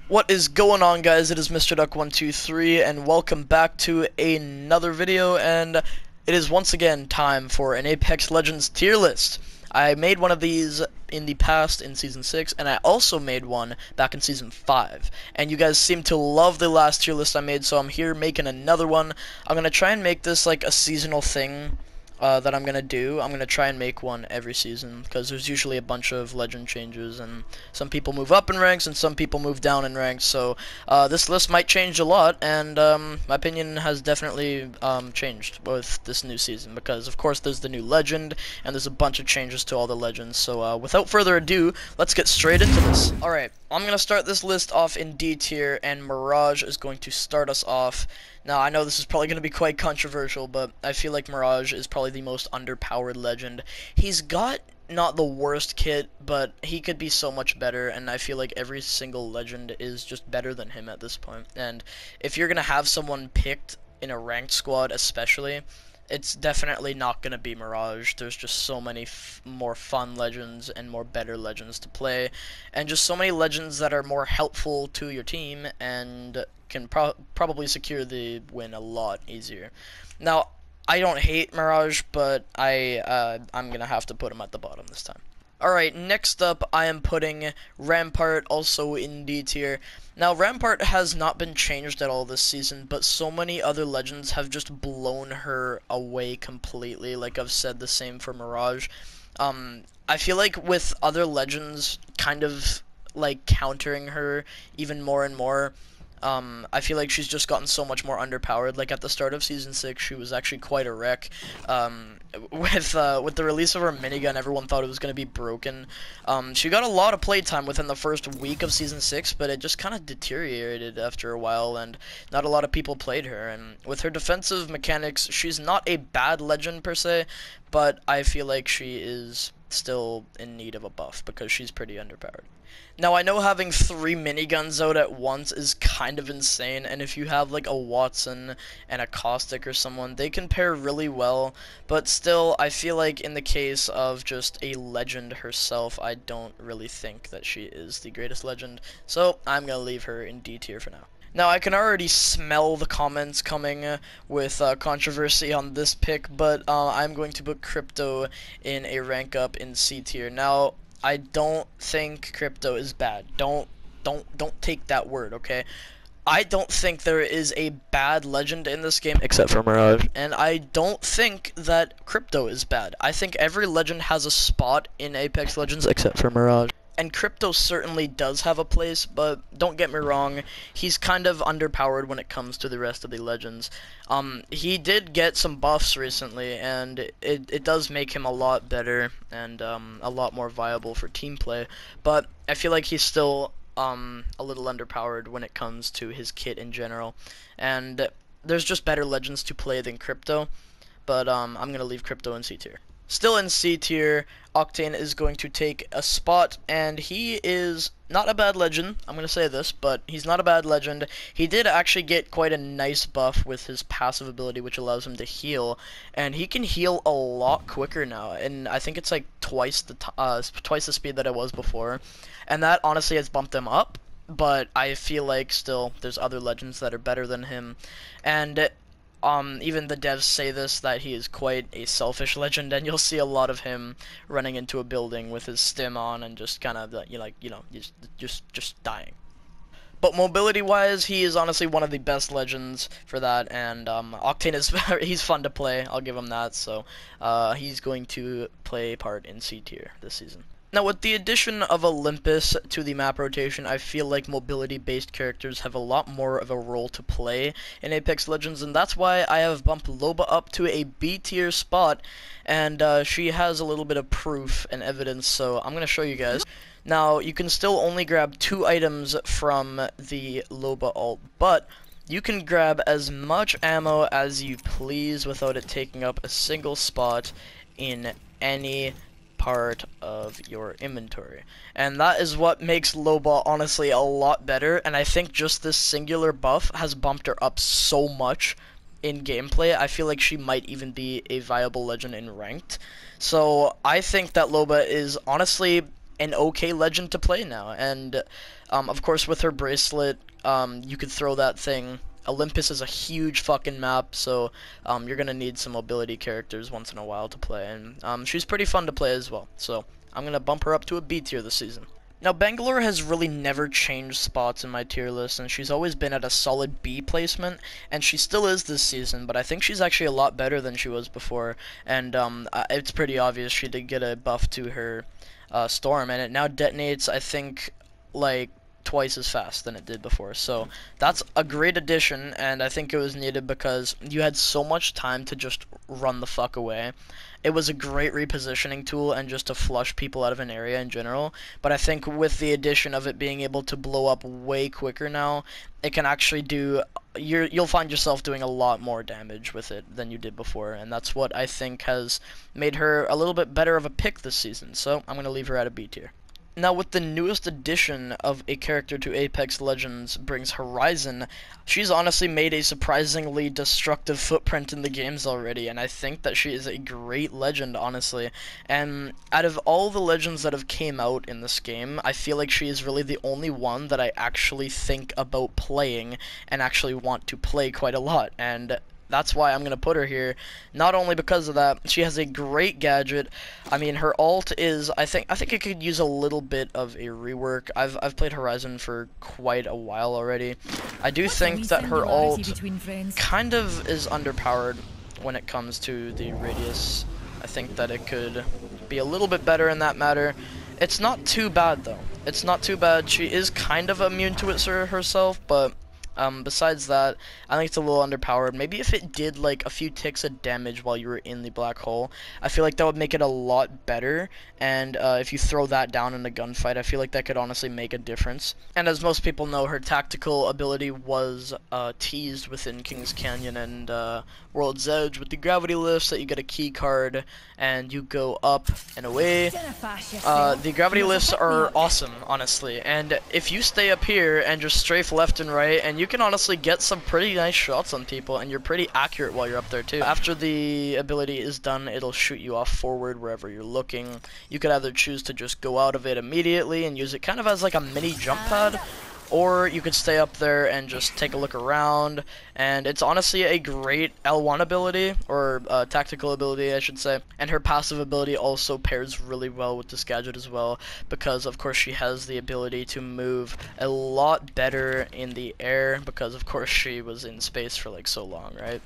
What is going on, guys? It is Mr. Duck123 and welcome back to another video, and it is once again time for an Apex Legends tier list. I made one of these in the past in Season 6, and I also made one back in Season 5. And you guys seem to love the last tier list I made, so I'm here making another one. I'm going to try and make this like a seasonal thing that I'm gonna do. I'm gonna try and make one every season because there's usually a bunch of legend changes, and some people move up in ranks and some people move down in ranks. So this list might change a lot, and my opinion has definitely changed with this new season because, of course, there's the new legend and there's a bunch of changes to all the legends. So without further ado, let's get straight into this. All right, I'm gonna start this list off in D tier, and Mirage is going to start us off. Now, I know this is probably going to be quite controversial, but I feel like Mirage is probably the most underpowered legend. He's got not the worst kit, but he could be so much better, and I feel like every single legend is just better than him at this point. And if you're going to have someone picked in a ranked squad especially, it's definitely not going to be Mirage. There's just so many more fun legends and more better legends to play, and just so many legends that are more helpful to your team and can probably secure the win a lot easier. Now, I don't hate Mirage, but I'm going to have to put him at the bottom this time. Alright, next up I am putting Rampart also in D tier. Now, Rampart has not been changed at all this season, but so many other legends have just blown her away completely. Like I've said, the same for Mirage. I feel like with other legends kind of like countering her even more and more, I feel like she's just gotten so much more underpowered. Like at the start of Season 6, she was actually quite a wreck. With the release of her minigun, everyone thought it was going to be broken. She got a lot of playtime within the first week of Season 6, but it just kind of deteriorated after a while, and not a lot of people played her. And with her defensive mechanics, she's not a bad legend per se, but I feel like she is still in need of a buff because she's pretty underpowered. Now, I know having 3 miniguns out at once is kind of insane, and if you have like a Wattson and a Caustic or someone, they can pair really well, but still, I feel like in the case of just a legend herself, I don't really think that she is the greatest legend, so I'm gonna leave her in D tier for now. Now, I can already smell the comments coming with controversy on this pick, but I'm going to put Crypto in a rank up in C tier. Now, I don't think Crypto is bad. Don't take that word, okay? I don't think there is a bad legend in this game except for Mirage, and I don't think that Crypto is bad. I think every legend has a spot in Apex Legends except for Mirage. And Crypto certainly does have a place, but don't get me wrong, he's kind of underpowered when it comes to the rest of the legends. He did get some buffs recently, and it does make him a lot better and a lot more viable for team play, but I feel like he's still a little underpowered when it comes to his kit in general. And there's just better legends to play than Crypto, but I'm going to leave Crypto in C tier. Still in C tier, Octane is going to take a spot, and he is not a bad legend. I'm going to say this, but he's not a bad legend. He did actually get quite a nice buff with his passive ability, which allows him to heal, and he can heal a lot quicker now, and I think it's like twice the speed that it was before, and that honestly has bumped him up, but I feel like still there's other legends that are better than him, and even the devs say this, that he is quite a selfish legend, and you'll see a lot of him running into a building with his stim on and just kind of, just dying. But mobility-wise, he is honestly one of the best legends for that, and Octane is he's fun to play. I'll give him that. So he's going to play a part in C tier this season. Now, with the addition of Olympus to the map rotation, I feel like mobility-based characters have a lot more of a role to play in Apex Legends, and that's why I have bumped Loba up to a B-tier spot, and she has a little bit of proof and evidence, so I'm going to show you guys. Now, you can still only grab 2 items from the Loba ult, but you can grab as much ammo as you please without it taking up a single spot in any part of your inventory, and that is what makes Loba honestly a lot better, and I think just this singular buff has bumped her up so much in gameplay. I feel like she might even be a viable legend in ranked, so I think that Loba is honestly an okay legend to play now. And of course, with her bracelet, you could throw that thing. Olympus is a huge fucking map, so you're gonna need some mobility characters once in a while to play, and she's pretty fun to play as well. So I'm gonna bump her up to a B tier this season. Now, Bangalore has really never changed spots in my tier list, and she's always been at a solid B placement, and she still is this season, but I think she's actually a lot better than she was before, and it's pretty obvious she did get a buff to her Storm, and it now detonates, I think, like, twice as fast than it did before. So that's a great addition, and I think it was needed because you had so much time to just run the fuck away. It was a great repositioning tool and just to flush people out of an area in general, but I think with the addition of it being able to blow up way quicker now, it can actually do, you'll find yourself doing a lot more damage with it than you did before, and that's what I think has made her a little bit better of a pick this season, so I'm going to leave her at a B tier. Now, with the newest addition of a character to Apex Legends brings Horizon, she's honestly made a surprisingly destructive footprint in the games already, and I think that she is a great legend, honestly. And out of all the legends that have came out in this game, I feel like she is really the only one that I actually think about playing and actually want to play quite a lot, and that's why I'm gonna put her here. Not only because of that, she has a great gadget. I mean, her ult is, I think it could use a little bit of a rework. I've played Horizon for quite a while already. I do think that her ult kind of is underpowered when it comes to the radius. I think that it could be a little bit better in that matter. It's not too bad though. It's not too bad. She is kind of immune to it herself, but besides that, I think it's a little underpowered. Maybe if it did like a few ticks of damage while you were in the black hole, I feel like that would make it a lot better. And if you throw that down in a gunfight, I feel like that could honestly make a difference. And as most people know, her tactical ability was teased within King's Canyon and World's Edge with the gravity lifts that you get a key card and you go up and away. The gravity lifts are awesome, honestly. And if you stay up here and just strafe left and right, and you can honestly get some pretty nice shots on people, and you're pretty accurate while you're up there too. After the ability is done, it'll shoot you off forward wherever you're looking. You could either choose to just go out of it immediately and use it kind of as like a mini jump pad, or you could stay up there and just take a look around, and it's honestly a great L1 ability, or tactical ability I should say, and her passive ability also pairs really well with this gadget as well, because of course she has the ability to move a lot better in the air, because of course she was in space for like so long, right?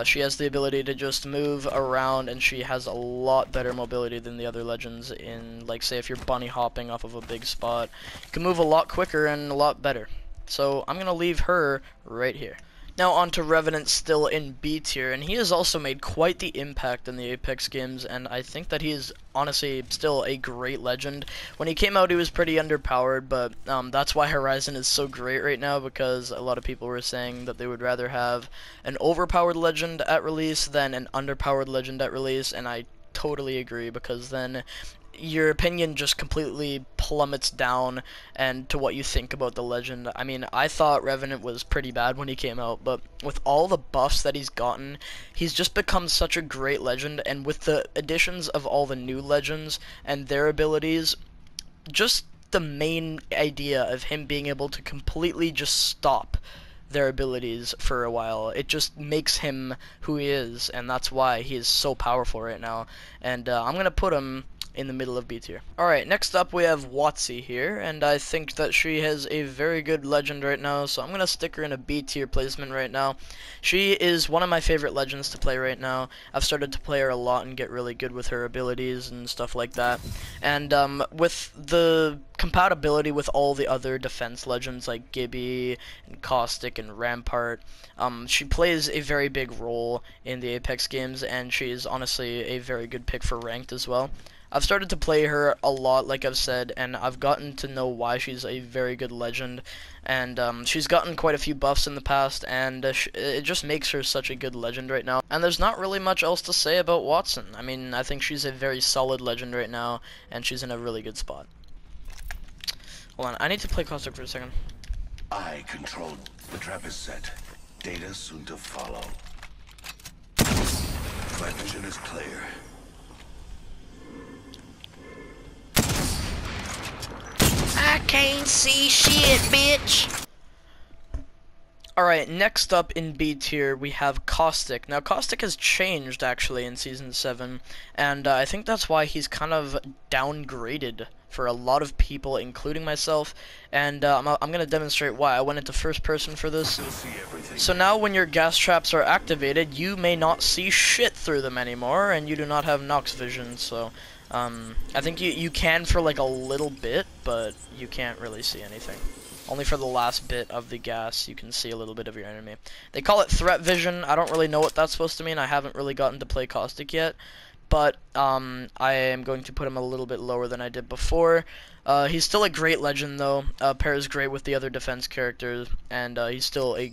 She has the ability to just move around, and she has a lot better mobility than the other legends in, like, say if you're bunny hopping off of a big spot. You can move a lot quicker and a lot better. So I'm going to leave her right here. Now on to Revenant, still in B tier, and he has also made quite the impact in the Apex games, and I think that he is honestly still a great legend. When he came out, he was pretty underpowered, but that's why Horizon is so great right now, because a lot of people were saying that they would rather have an overpowered legend at release than an underpowered legend at release, and I totally agree, because then your opinion just completely plummets down and to what you think about the legend. I mean, I thought Revenant was pretty bad when he came out, but with all the buffs that he's gotten, he's just become such a great legend, and with the additions of all the new legends and their abilities, just the main idea of him being able to completely just stop their abilities for a while, it just makes him who he is, and that's why he is so powerful right now. And I'm gonna put him in the middle of B tier. Alright, next up we have Wattson here, and I think that she has a very good legend right now, so I'm gonna stick her in a B tier placement right now. She is one of my favorite legends to play right now. I've started to play her a lot and get really good with her abilities and stuff like that. And with the compatibility with all the other defense legends like Gibby and Caustic and Rampart, she plays a very big role in the Apex games, and she is honestly a very good pick for ranked as well. I've started to play her a lot, like I've said, and I've gotten to know why she's a very good legend, and she's gotten quite a few buffs in the past, and it just makes her such a good legend right now. And there's not really much else to say about Wattson. I mean, I think she's a very solid legend right now, and she's in a really good spot. Hold on, I need to play Caustic for a second. I control. The trap is set. Data soon to follow. My vision is clear. Can't see shit, bitch. Alright, next up in B tier, we have Caustic. Now, Caustic has changed, actually, in Season 7, and I think that's why he's kind of downgraded for a lot of people, including myself, and I'm going to demonstrate why. I went into first person for this. So now when your gas traps are activated, you may not see shit through them anymore, and you do not have Nox Vision, so I think you can for like a little bit, but you can't really see anything. Only for the last bit of the gas, you can see a little bit of your enemy. They call it threat vision. I don't really know what that's supposed to mean. I haven't really gotten to play Caustic yet. But I am going to put him a little bit lower than I did before. He's still a great legend, though. Pairs great with the other defense characters. And he's still a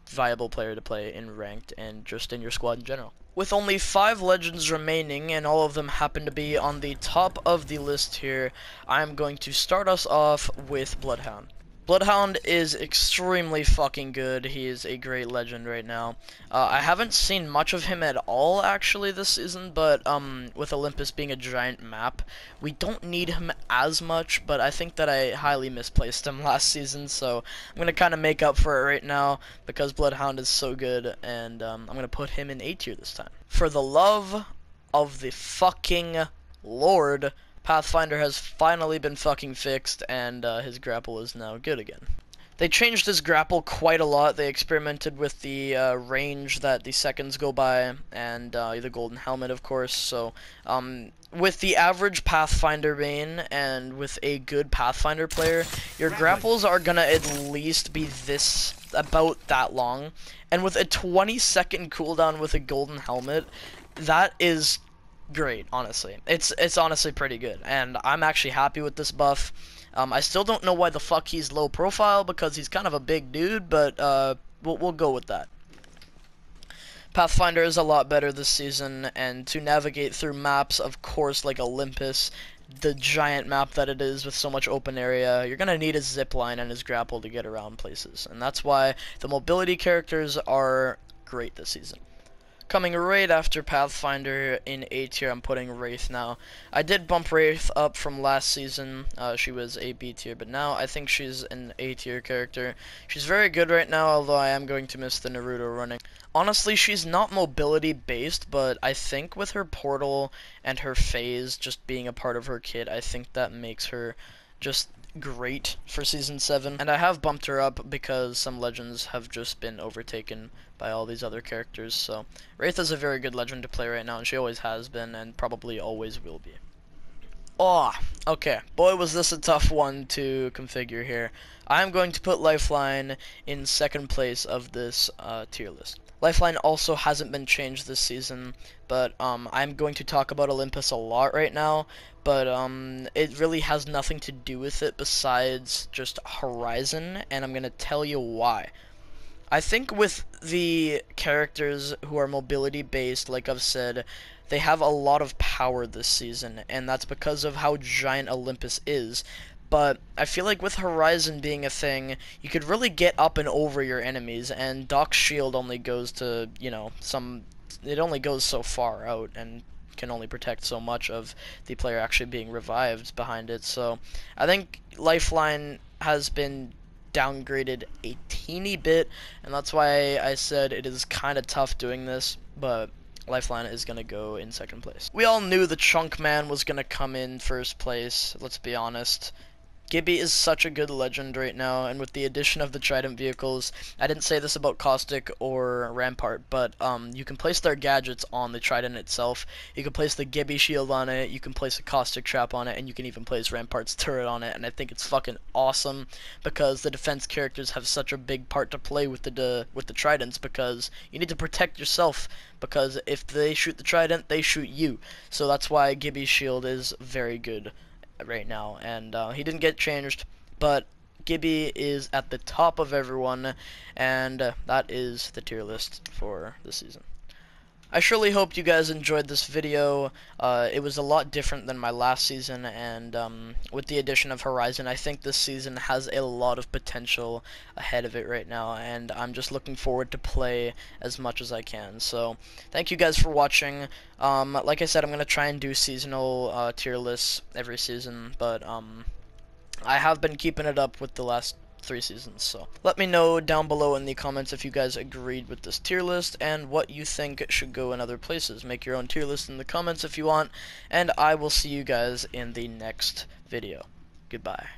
viable player to play in ranked and just in your squad in general. With only 5 legends remaining, and all of them happen to be on the top of the list here, I'm going to start us off with Bloodhound. Bloodhound is extremely fucking good. He is a great legend right now. I haven't seen much of him at all, actually, this season, but with Olympus being a giant map, we don't need him as much, but I think that I highly misplaced him last season, so I'm going to kind of make up for it right now, because Bloodhound is so good, and I'm going to put him in A tier this time. For the love of the fucking Lord, Pathfinder has finally been fucking fixed, and his grapple is now good again. They changed his grapple quite a lot. They experimented with the range that the seconds go by, and the golden helmet, of course. So, with the average Pathfinder main, and with a good Pathfinder player, your grapples are gonna at least be about that long. And with a 20-second cooldown with a golden helmet, that is great, honestly. It's honestly pretty good, and I'm actually happy with this buff. I still don't know why the fuck he's low profile, because he's kind of a big dude, but we'll go with that. Pathfinder is a lot better this season, and to navigate through maps, of course, like Olympus, the giant map that it is with so much open area, you're gonna need his zipline and his grapple to get around places, and that's why the mobility characters are great this season. Coming right after Pathfinder in A tier, I'm putting Wraith now. I did bump Wraith up from last season. She was a B tier, but now I think she's an A tier character. She's very good right now, although I am going to miss the Naruto running. Honestly, she's not mobility based, but I think with her portal and her phase just being a part of her kit, I think that makes her just great for Season 7. And I have bumped her up because some legends have just been overtaken by all these other characters. So Wraith is a very good legend to play right now, and she always has been and probably always will be. Oh, okay. Boy, was this a tough one to configure here. I'm going to put Lifeline in second place of this tier list. Lifeline also hasn't been changed this season, but I'm going to talk about Olympus a lot right now, but it really has nothing to do with it besides just Horizon, and I'm going to tell you why. I think with the characters who are mobility based, like I've said, they have a lot of power this season, and that's because of how giant Olympus is. But I feel like with Horizon being a thing, you could really get up and over your enemies, and Doc's shield only goes to, you know, it only goes so far out, and can only protect so much of the player actually being revived behind it. So I think Lifeline has been downgraded a teeny bit, and that's why I said it is kind of tough doing this, but Lifeline is going to go in second place. We all knew the Chunk Man was going to come in first place, let's be honest. Gibby is such a good legend right now, and with the addition of the Trident vehicles, I didn't say this about Caustic or Rampart, but you can place their gadgets on the Trident itself. You can place the Gibby shield on it, you can place a Caustic trap on it, and you can even place Rampart's turret on it, and I think it's fucking awesome, because the defense characters have such a big part to play with the Tridents, because you need to protect yourself, because if they shoot the Trident, they shoot you. So that's why Gibby's shield is very good right now, and he didn't get changed, but Gibby is at the top of everyone, and that is the tier list for this season. I surely hope you guys enjoyed this video. It was a lot different than my last season, and with the addition of Horizon, I think this season has a lot of potential ahead of it right now, and I'm just looking forward to play as much as I can. So thank you guys for watching. Like I said, I'm going to try and do seasonal tier lists every season, but I have been keeping it up with the last 3 seasons, so let me know down below in the comments if you guys agreed with this tier list and what you think should go in other places. Make your own tier list in the comments if you want, and I will see you guys in the next video. Goodbye.